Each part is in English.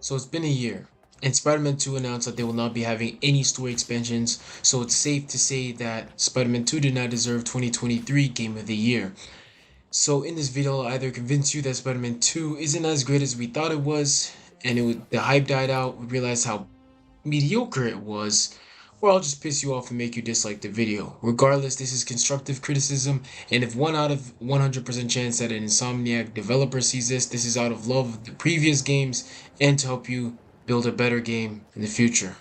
So it's been a year, and Spider-Man 2 announced that they will not be having any story expansions, so it's safe to say that Spider-Man 2 did not deserve 2023 Game of the Year. So in this video, I'll either convince you that Spider-Man 2 isn't as great as we thought it was, and the hype died out, we realized how mediocre it was, or I'll just piss you off and make you dislike the video. Regardless, this is constructive criticism, and if 1 out of 100% chance that an Insomniac developer sees this is out of love of the previous games and to help you build a better game in the future.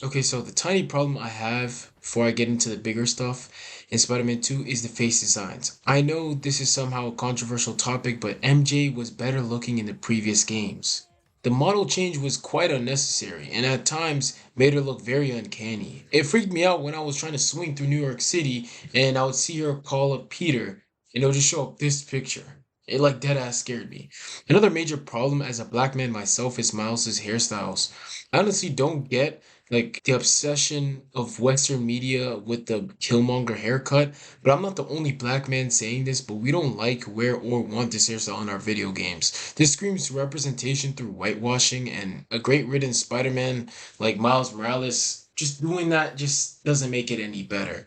Okay, so the tiny problem I have before I get into the bigger stuff in Spider-Man 2 is the face designs. I know this is somehow a controversial topic, but MJ was better looking in the previous games. The model change was quite unnecessary and at times made her look very uncanny. It freaked me out when I was trying to swing through New York City and I would see her call up Peter and it would just show up this picture. It like dead ass scared me. Another major problem as a black man myself is Miles's hairstyles. I honestly don't get like the obsession of Western media with the Killmonger haircut, but I'm not the only black man saying this, but we don't like, wear, or want this hairstyle in our video games. This screams representation through whitewashing, and a great written Spider-Man like Miles Morales, just doing that just doesn't make it any better.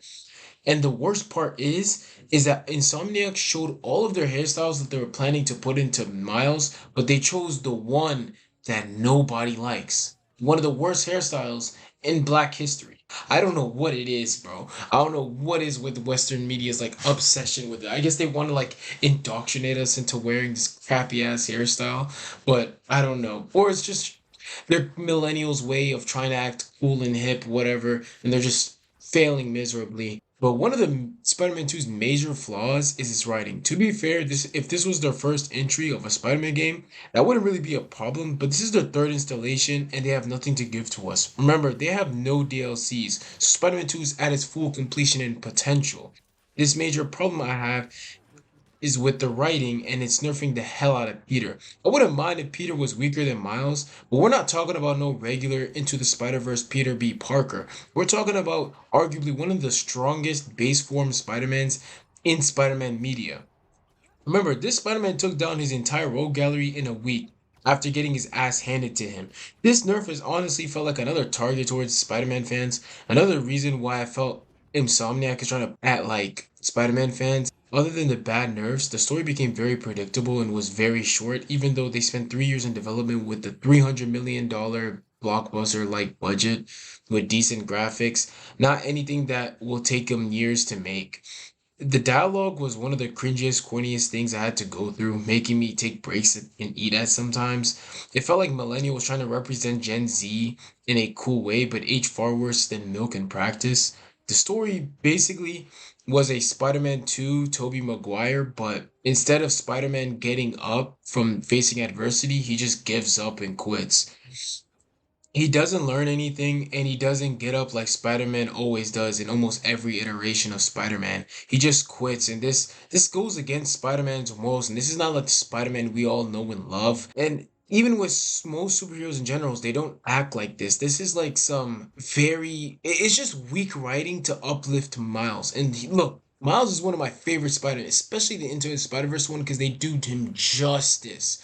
And the worst part is that Insomniac showed all of their hairstyles that they were planning to put into Miles, but they chose the one that nobody likes. One of the worst hairstyles in Black history. I don't know what it is, bro. I don't know what is with Western media's like obsession with it. I guess they want to like indoctrinate us into wearing this crappy ass hairstyle, but I don't know. Or it's just their millennials' way of trying to act cool and hip, whatever, and they're just failing miserably. But one of the Spider-Man 2's major flaws is its writing. To be fair, if this was their first entry of a Spider-Man game, that wouldn't really be a problem, but this is their third installation and they have nothing to give to us. Remember, they have no DLCs, so Spider-Man 2 is at its full completion and potential. This major problem I have is with the writing and it's nerfing the hell out of Peter. I wouldn't mind if Peter was weaker than Miles, but we're not talking about no regular Into the Spider-Verse Peter B. Parker. We're talking about arguably one of the strongest base form Spider-Mans in Spider-Man media. Remember, this Spider-Man took down his entire rogue gallery in a week after getting his ass handed to him. This nerf has honestly felt like another target towards Spider-Man fans. Another reason why I felt Insomniac is trying to at like Spider-Man fans. Other than the bad nerfs, the story became very predictable and was very short, even though they spent 3 years in development with the $300 million blockbuster like budget with decent graphics. Not anything that will take them years to make. The dialogue was one of the cringiest, corniest things I had to go through, making me take breaks and eat at sometimes. It felt like Millennial was trying to represent Gen Z in a cool way, but aged far worse than Milk in practice. The story basically was a Spider-Man 2 Tobey Maguire, but instead of Spider-Man getting up from facing adversity, he just gives up and quits. He doesn't learn anything and he doesn't get up like Spider-Man always does in almost every iteration of Spider-Man. He just quits and this goes against Spider-Man's morals and this is not like the Spider-Man we all know and love. And even with most superheroes in general, they don't act like this. This is like some it's just weak writing to uplift Miles. And look, Miles is one of my favorite Spider-Man, especially the Into the Spider-Verse one because they do him justice.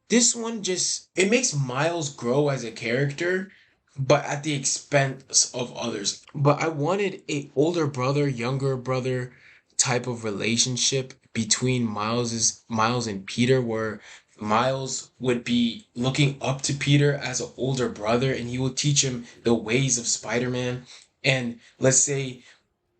This one just it makes Miles grow as a character, but at the expense of others. But I wanted a older brother, younger brother type of relationship between Miles and Peter where Miles would be looking up to Peter as an older brother and he will teach him the ways of Spider-Man. And let's say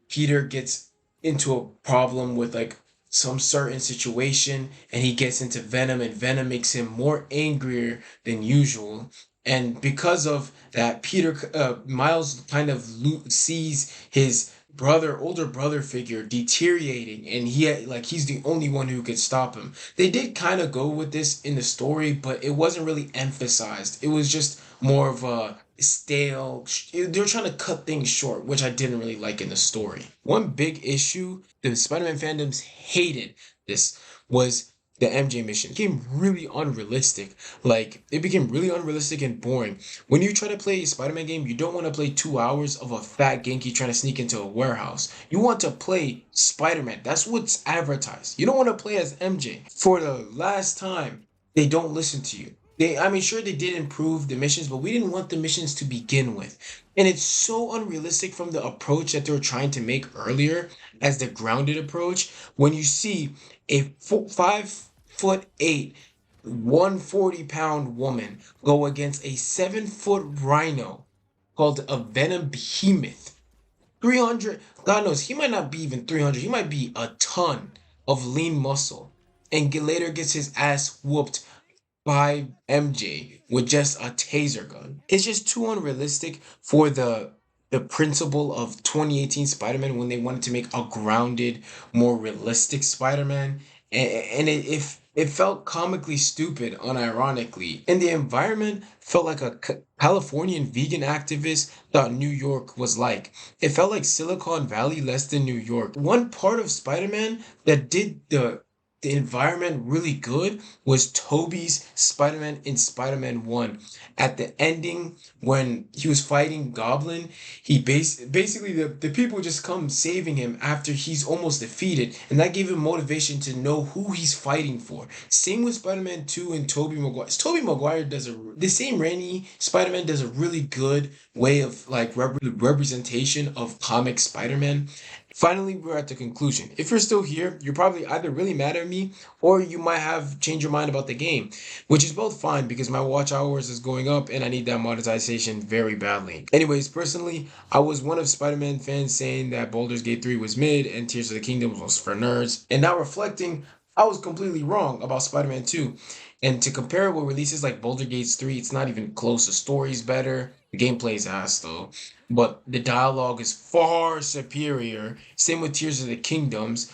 Peter gets into a problem with like some certain situation and he gets into Venom and Venom makes him more angrier than usual. And because of that, Miles kind of sees his older brother figure deteriorating and he's the only one who could stop him. They did kind of go with this in the story, but it wasn't really emphasized. It was just more of a stale. They're trying to cut things short, which I didn't really like in the story. One big issue the Spider-Man fandoms hated this was the MJ mission. It became really unrealistic. Like it became really unrealistic and boring. When you try to play a Spider-Man game, you don't want to play 2 hours of a fat Genki trying to sneak into a warehouse. You want to play Spider-Man. That's what's advertised. You don't want to play as MJ. For the last time, they don't listen to you. I mean, sure, they did improve the missions, but we didn't want the missions to begin with. And it's so unrealistic from the approach that they were trying to make earlier as the grounded approach. When you see a 5'8", 140-pound woman go against a 7-foot rhino called a venom behemoth. 300, God knows, he might not be even 300, he might be a ton of lean muscle. And later gets his ass whooped by MJ with just a taser gun. It's just too unrealistic for the principle of 2018 Spider-Man when they wanted to make a grounded, more realistic Spider-Man. And it felt comically stupid, unironically. And the environment felt like a Californian vegan activist thought New York was like. It felt like Silicon Valley less than New York. One part of Spider-Man that did the environment really good was Tobey's Spider-Man in Spider-Man 1. At the ending, when he was fighting Goblin, he basically the people just come saving him after he's almost defeated, and that gave him motivation to know who he's fighting for. Same with Spider-Man 2 and Tobey Maguire. Tobey Maguire does the same Raimi Spider-Man does a really good way of like representation of comic Spider-Man. Finally, we're at the conclusion. If you're still here, you're probably either really mad at me or you might have changed your mind about the game, which is both fine because my watch hours is going up and I need that monetization very badly. Anyways, personally, I was one of Spider-Man fans saying that Baldur's Gate 3 was mid and Tears of the Kingdom was for nerds. And now reflecting, I was completely wrong about Spider-Man 2. And to compare it with releases like Baldur's Gate 3, it's not even close. The story's better. The gameplay's ass though. But the dialogue is far superior. Same with Tears of the Kingdoms.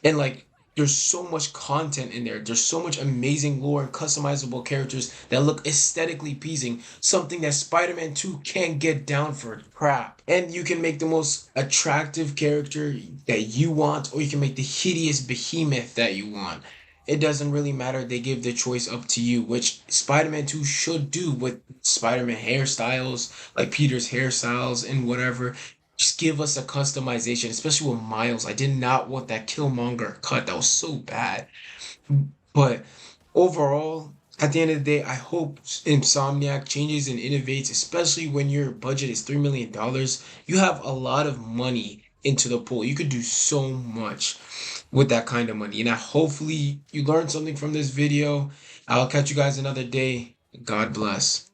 And like, there's so much content in there. There's so much amazing lore and customizable characters that look aesthetically pleasing. Something that Spider-Man 2 can't get down for crap. And you can make the most attractive character that you want, or you can make the hideous behemoth that you want. It doesn't really matter. They give the choice up to you, which Spider-Man 2 should do with Spider-Man hairstyles, like Peter's hairstyles and whatever. Just give us a customization, especially with Miles. I did not want that Killmonger cut. That was so bad. But overall, at the end of the day, I hope Insomniac changes and innovates, especially when your budget is $3 million. You have a lot of money into the pool. You could do so much with that kind of money. And I hopefully you learned something from this video. I'll catch you guys another day. God bless.